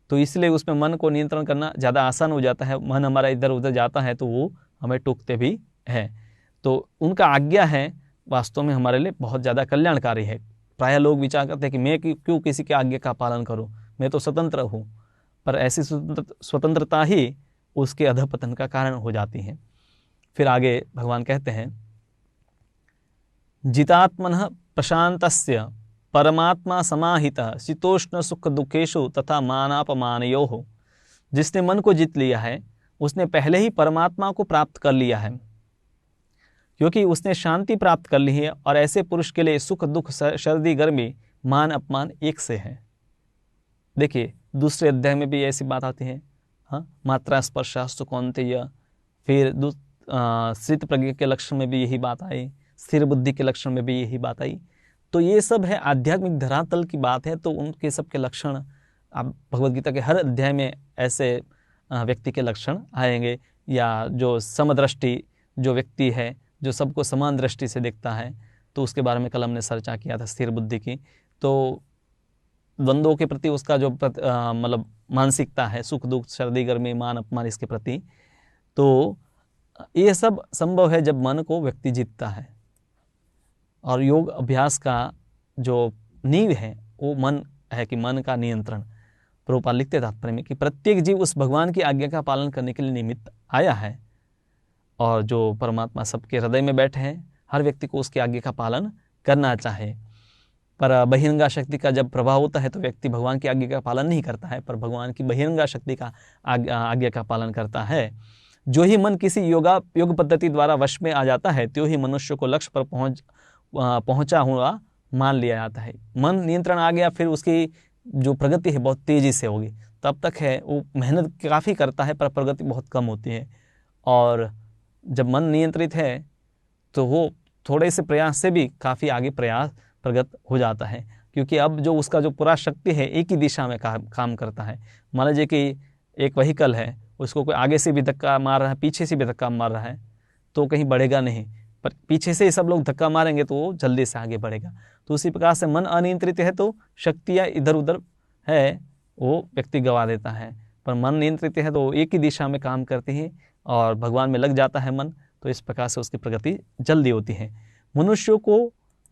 तो इसलिए उसमें मन को नियंत्रण करना ज़्यादा आसान हो जाता है। मन हमारा इधर उधर जाता है तो वो हमें टोकते भी हैं, तो उनका आज्ञा है वास्तव में हमारे लिए बहुत ज़्यादा कल्याणकारी है। प्रायः लोग विचार करते हैं कि मैं क्यों किसी के आज्ञा का पालन करूं, मैं तो स्वतंत्र हूं, पर ऐसी स्वतंत्रता ही उसके अधःपतन का कारण हो जाती है। फिर आगे भगवान कहते हैं, जितात्मनः प्रशांतस्य परमात्मा समाहितः शीतोष्ण सुख दुखेषु तथा मानापमानयोः। जिसने मन को जीत लिया है उसने पहले ही परमात्मा को प्राप्त कर लिया है, क्योंकि उसने शांति प्राप्त कर ली है। और ऐसे पुरुष के लिए सुख दुख, सर्दी गर्मी, मान अपमान एक से है। देखिए दूसरे अध्याय में भी ऐसी बात आती है, हाँ, मात्रा स्पर्शास्तु कौन्तेय। फिर स्थित प्रज्ञ के लक्षण में भी यही बात आई, स्थिर बुद्धि के लक्षण में भी यही बात आई। तो ये सब है आध्यात्मिक धरातल की बात है, तो उनके सब के लक्षण आप भगवद गीता के हर अध्याय में ऐसे व्यक्ति के लक्षण आएंगे। या जो समदृष्टि जो व्यक्ति है, जो सबको समान दृष्टि से देखता है, तो उसके बारे में कल हमने चर्चा किया था स्थिर बुद्धि की। तो द्वंद्वों के प्रति उसका जो मतलब मानसिकता है, सुख दुख, सर्दी गर्मी, मान अपमान, इसके प्रति, तो ये सब संभव है जब मन को व्यक्ति जीतता है। और योग अभ्यास का जो नींव है वो मन है, कि मन का नियंत्रण। प्रभुपाद लिखते तात्पर्य में कि प्रत्येक जीव उस भगवान की आज्ञा का पालन करने के लिए निमित्त आया है, और जो परमात्मा सबके हृदय में बैठे हैं, हर व्यक्ति को उसकी आज्ञा का पालन करना चाहे। पर बहिरंगा शक्ति का जब प्रभाव होता है तो व्यक्ति भगवान की आज्ञा का पालन नहीं करता है, पर भगवान की बहिरंगा शक्ति का आज्ञा का पालन करता है। जो ही मन किसी योग पद्धति द्वारा वश में आ जाता है, त्यों ही मनुष्य को लक्ष्य पर पहुंचा हुआ मान लिया जाता है। मन नियंत्रण आ गया, फिर उसकी जो प्रगति है बहुत तेजी से होगी। तब तक है वो मेहनत काफ़ी करता है पर प्रगति बहुत कम होती है। और जब मन नियंत्रित है तो वो थोड़े से प्रयास से भी काफ़ी आगे प्रगत हो जाता है, क्योंकि अब जो उसका जो पूरा शक्ति है एक ही दिशा में काम करता है। मान लीजिए कि एक व्हीकल है, उसको कोई आगे से भी धक्का मार रहा है, पीछे से भी धक्का मार रहा है, तो कहीं बढ़ेगा नहीं, पर पीछे से ही सब लोग धक्का मारेंगे तो वो जल्दी से आगे बढ़ेगा। तो उसी प्रकार से मन अनियंत्रित है तो शक्तियाँ इधर उधर है वो व्यक्ति गवा देता है, पर मन नियंत्रित है तो एक ही दिशा में काम करती है और भगवान में लग जाता है मन, तो इस प्रकार से उसकी प्रगति जल्दी होती है।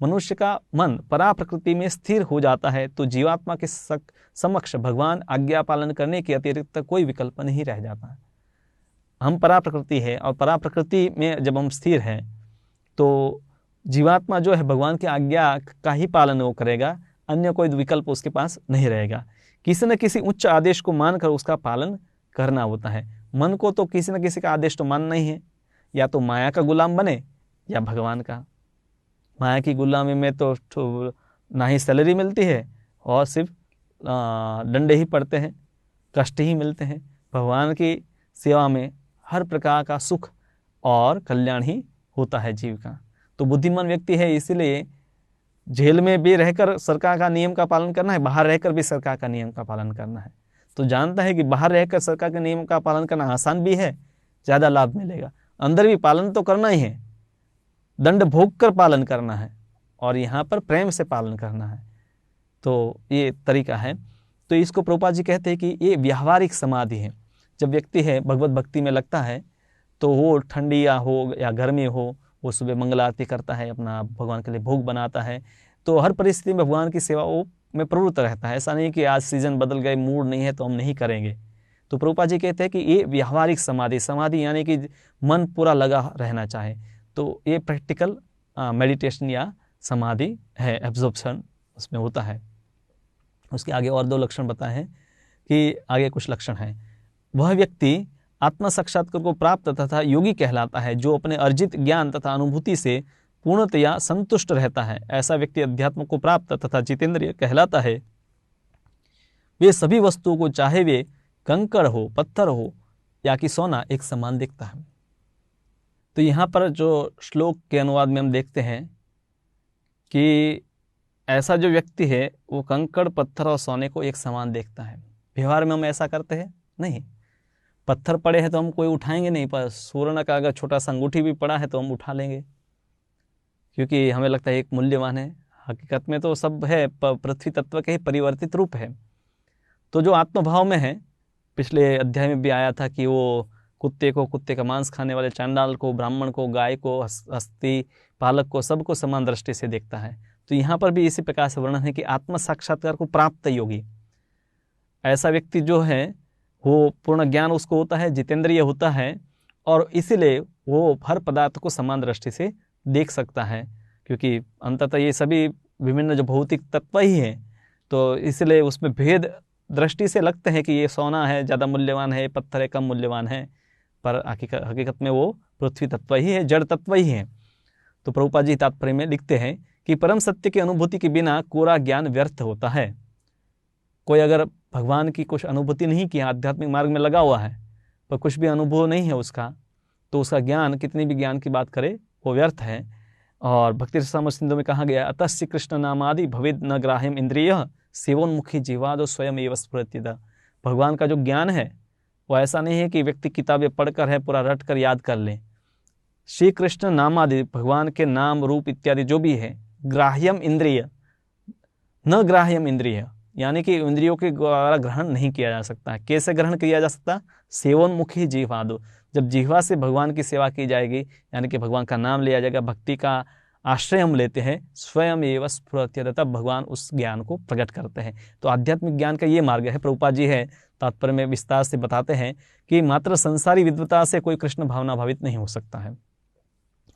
मनुष्य का मन परा प्रकृति में स्थिर हो जाता है तो जीवात्मा के समक्ष भगवान आज्ञा पालन करने के अतिरिक्त कोई विकल्प नहीं रह जाता। हम परा प्रकृति है और परा प्रकृति में जब हम स्थिर हैं तो जीवात्मा जो है भगवान की आज्ञा का ही पालन वो करेगा, अन्य कोई विकल्प उसके पास नहीं रहेगा। किसी न किसी उच्च आदेश को मानकर उसका पालन करना होता है। मन को तो किसी न किसी का आदेश तो मानना ही है, या तो माया का गुलाम बने या भगवान का। माया की गुलामी में तो ना ही सैलरी मिलती है और सिर्फ डंडे ही पड़ते हैं, कष्ट ही मिलते हैं। भगवान की सेवा में हर प्रकार का सुख और कल्याण ही होता है जीव का। तो बुद्धिमान व्यक्ति है, इसीलिए जेल में भी रहकर सरकार का नियम का पालन करना है, बाहर रहकर भी सरकार का नियम का पालन करना है। तो जानता है कि बाहर रहकर सरकार के नियम का पालन करना आसान भी है, ज़्यादा लाभ मिलेगा, अंदर भी पालन तो करना ही है, दंड भोग कर पालन करना है और यहाँ पर प्रेम से पालन करना है। तो ये तरीका है। तो इसको प्रभुपाद जी कहते हैं कि ये व्यावहारिक समाधि है। जब व्यक्ति है भगवत भक्ति में लगता है तो वो ठंडी या हो या गर्मी हो, वो सुबह मंगल आरती करता है, अपना भगवान के लिए भोग बनाता है, तो हर परिस्थिति में भगवान की सेवा वो में प्रवृत्त रहता है। ऐसा नहीं कि आज सीजन बदल गए, मूड नहीं है तो हम नहीं करेंगे। तो प्रभुपाद जी कहते हैं कि ये व्यावहारिक समाधि, समाधि यानी कि मन पूरा लगा रहना चाहे, तो ये प्रैक्टिकल मेडिटेशन या समाधि है, एब्जॉर्प्शन उसमें होता है। उसके आगे और 2 लक्षण बताए हैं कि आगे कुछ लक्षण हैं। वह व्यक्ति आत्म साक्षात्कार को प्राप्त तथा योगी कहलाता है जो अपने अर्जित ज्ञान तथा अनुभूति से पूर्णतया संतुष्ट रहता है। ऐसा व्यक्ति अध्यात्म को प्राप्त तथा जितेंद्रिय कहलाता है। वे सभी वस्तुओं को, चाहे वे कंकड़ हो, पत्थर हो या कि सोना, एक समान दिखता है। तो यहाँ पर जो श्लोक के अनुवाद में हम देखते हैं कि ऐसा जो व्यक्ति है वो कंकड़, पत्थर और सोने को एक समान देखता है। व्यवहार में हम ऐसा करते हैं नहीं। पत्थर पड़े हैं तो हम कोई उठाएंगे नहीं, पर स्वर्ण का अगर छोटा सा अंगूठी भी पड़ा है तो हम उठा लेंगे, क्योंकि हमें लगता है एक मूल्यवान है। हकीकत में तो सब है पृथ्वी तत्व के ही परिवर्तित रूप है। तो जो आत्मभाव में है, पिछले अध्याय में भी आया था कि वो कुत्ते का मांस खाने वाले चांडाल को, ब्राह्मण को, गाय को, हस्ती पालक को, सबको समान दृष्टि से देखता है। तो यहाँ पर भी इसी प्रकार से वर्णन है कि आत्म साक्षात्कार को प्राप्त योगी, ऐसा व्यक्ति जो है वो पूर्ण ज्ञान उसको होता है, जितेंद्रिय होता है, और इसीलिए वो हर पदार्थ को समान दृष्टि से देख सकता है, क्योंकि अंततः ये सभी विभिन्न जो भौतिक तत्व ही हैं, तो इसलिए उसमें भेद दृष्टि से लगते हैं कि ये सोना है ज़्यादा मूल्यवान है, पत्थर है कम मूल्यवान है, पर हकीकत में वो पृथ्वी तत्व ही है, जड़ तत्व ही है। तो प्रभुपाद जी तात्पर्य में लिखते हैं कि परम सत्य की अनुभूति के बिना कोरा ज्ञान व्यर्थ होता है। कोई अगर भगवान की कुछ अनुभूति नहीं किया, आध्यात्मिक मार्ग में लगा हुआ है, पर कुछ भी अनुभव नहीं है उसका, तो उसका ज्ञान, कितनी भी ज्ञान की बात करे, वो व्यर्थ है। और भक्ति रसामृत सिंधु में कहा गया, अतस्य कृष्ण नामादि भवेद न ग्राह्यम इंद्रिय सेवोन्मुखी जीवादो स्वयं एव स्फुरत्येद। भगवान का जो ज्ञान है वो ऐसा नहीं है कि व्यक्ति किताबें पढ़कर है पूरा रट कर याद कर ले। श्री कृष्ण नामादि, भगवान के नाम रूप इत्यादि जो भी है, ग्राह्यम इंद्रिय, न ग्राह्यम इंद्रिय, यानी कि इंद्रियों के द्वारा ग्रहण नहीं किया जा सकता है। कैसे ग्रहण किया जा सकता? सेवोन्मुखी जीवादो, जब जीवा से भगवान की सेवा की जाएगी, यानी कि भगवान का नाम लिया जाएगा, भक्ति का आश्रय हम लेते हैं, स्वयं एव स्फुरत्येद, तब भगवान उस ज्ञान को प्रकट करते हैं। तो आध्यात्मिक ज्ञान का ये मार्ग है। प्रभुपाद जी है तात्पर्य में विस्तार से बताते हैं कि मात्र संसारी विद्वता से कोई कृष्ण भावना भावित नहीं हो सकता है,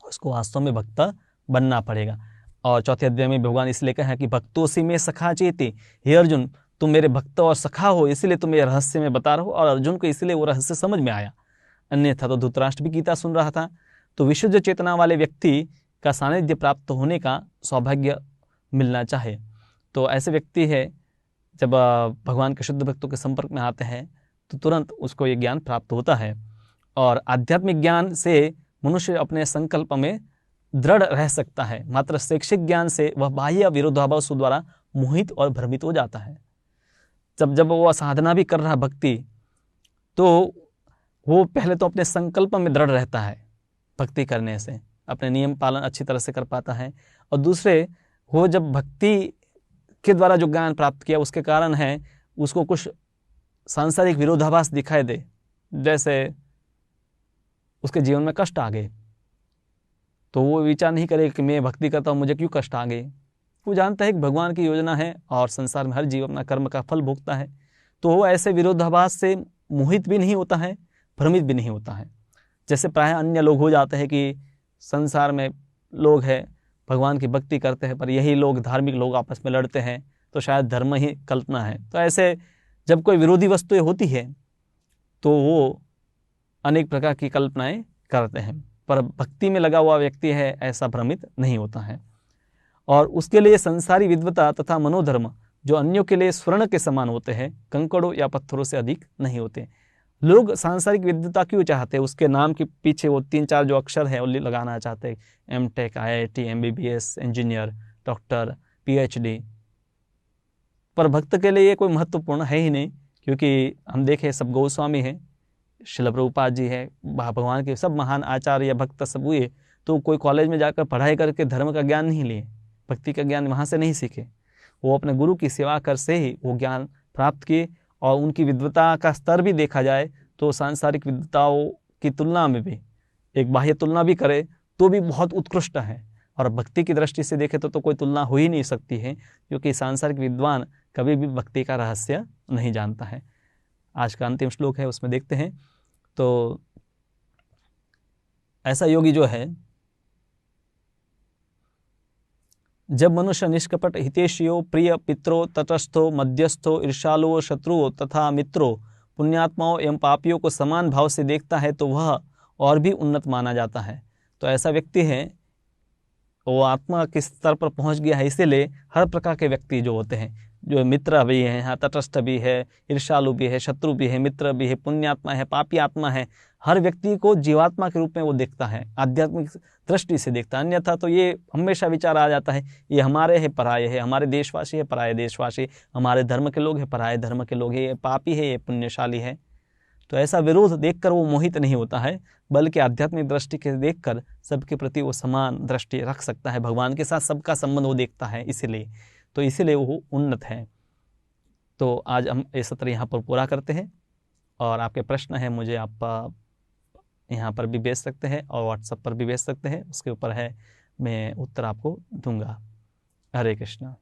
उसको वास्तव में भक्त बनना पड़ेगा। और चौथे अध्याय में भगवान इसलिए कहा है कि भक्तों से में सखा चेते, हे अर्जुन तुम मेरे भक्त और सखा हो, इसलिए तुम ये रहस्य में बता रहे हो। और अर्जुन को इसलिए वो रहस्य समझ में आया, अन्यथा तो धृतराष्ट्र भी गीता सुन रहा था। तो विशुद्ध चेतना वाले व्यक्ति का सानिध्य प्राप्त होने का सौभाग्य मिलना चाहे, तो ऐसे व्यक्ति है जब भगवान के शुद्ध भक्तों के संपर्क में आते हैं तो तुरंत उसको ये ज्ञान प्राप्त होता है। और आध्यात्मिक ज्ञान से मनुष्य अपने संकल्प में दृढ़ रह सकता है, मात्र शैक्षिक ज्ञान से वह बाह्य विरोधाभास द्वारा मोहित और भ्रमित हो जाता है। जब वो साधना भी कर रहा भक्ति, तो वो पहले तो अपने संकल्प में दृढ़ रहता है, भक्ति करने से अपने नियम पालन अच्छी तरह से कर पाता है। और दूसरे, वो जब भक्ति के द्वारा जो ज्ञान प्राप्त किया उसके कारण है उसको कुछ सांसारिक विरोधाभास दिखाई दे, जैसे उसके जीवन में कष्ट आ गए, तो वो विचार नहीं करे कि मैं भक्ति करता हूँ मुझे क्यों कष्ट आ गए। वो जानता है कि भगवान की योजना है और संसार में हर जीव अपना कर्म का फल भोगता है, तो वो ऐसे विरोधाभास से मोहित भी नहीं होता है, भ्रमित भी नहीं होता है। जैसे प्राय अन्य लोग हो जाते हैं कि संसार में लोग हैं भगवान की भक्ति करते हैं, पर यही लोग धार्मिक लोग आपस में लड़ते हैं, तो शायद धर्म ही कल्पना है। तो ऐसे जब कोई विरोधी वस्तुएं होती है तो वो अनेक प्रकार की कल्पनाएं करते हैं, पर भक्ति में लगा हुआ व्यक्ति है ऐसा भ्रमित नहीं होता है। और उसके लिए संसारी विद्वता तथा मनोधर्म जो अन्यों के लिए स्वर्ण के समान होते हैं, कंकड़ों या पत्थरों से अधिक नहीं होते। लोग सांसारिक विद्वता क्यों चाहते हैं? उसके नाम के पीछे वो 3-4 जो अक्षर है वो लगाना चाहते हैं, MTech, IIT, MBBS, engineer, doctor, PhD। पर भक्त के लिए ये कोई महत्वपूर्ण है ही नहीं, क्योंकि हम देखें सब गोस्वामी हैं, श्रील प्रभुपाद जी है, भगवान के सब महान आचार्य या भक्त सब हुए, तो कोई कॉलेज में जाकर पढ़ाई करके धर्म का ज्ञान नहीं लिए, भक्ति का ज्ञान वहाँ से नहीं सीखे। वो अपने गुरु की सेवा कर से ही वो ज्ञान प्राप्त किए। और उनकी विद्वता का स्तर भी देखा जाए तो सांसारिक विद्वताओं की तुलना में भी, एक बाह्य तुलना भी करे तो भी बहुत उत्कृष्ट है। और भक्ति की दृष्टि से देखे तो कोई तुलना हो ही नहीं सकती है, क्योंकि सांसारिक विद्वान कभी भी भक्ति का रहस्य नहीं जानता है। आज का अंतिम श्लोक है, उसमें देखते हैं। तो ऐसा योगी जो है, जब मनुष्य निष्कपट हितेशियो प्रिय पित्रो तटस्थो मध्यस्थो ईर्ष्यालुओ शत्रुओं तथा मित्रों पुण्यात्माओं एवं पापियों को समान भाव से देखता है तो वह और भी उन्नत माना जाता है। तो ऐसा व्यक्ति है, वो आत्मा के स्तर पर पहुंच गया है। इसीलिए हर प्रकार के व्यक्ति जो होते हैं, जो मित्र भी हैं, हाँ तटस्थ भी है, ईर्ष्यालु भी है, शत्रु भी है, मित्र भी है, पुण्यात्मा है, पापी आत्मा है, हर व्यक्ति को जीवात्मा के रूप में वो देखता है, आध्यात्मिक दृष्टि से देखता है। अन्यथा तो ये हमेशा विचार आ जाता है, ये हमारे है पराये है, हमारे देशवासी है पराये देशवासी, हमारे धर्म के लोग हैं पराये धर्म के लोग हैं, ये पापी है ये पुण्यशाली है। तो ऐसा विरोध देखकर वो मोहित नहीं होता है, बल्कि आध्यात्मिक दृष्टि के देखकर सबके प्रति वो समान दृष्टि रख सकता है, भगवान के साथ सबका संबंध वो देखता है। इसीलिए वो उन्नत है। तो आज हम ये सत्र यहाँ पर पूरा करते हैं, और आपके प्रश्न हैं मुझे आप यहाँ पर भी भेज सकते हैं और व्हाट्सएप पर भी भेज सकते हैं, उसके ऊपर है मैं उत्तर आपको दूंगा। हरे कृष्णा।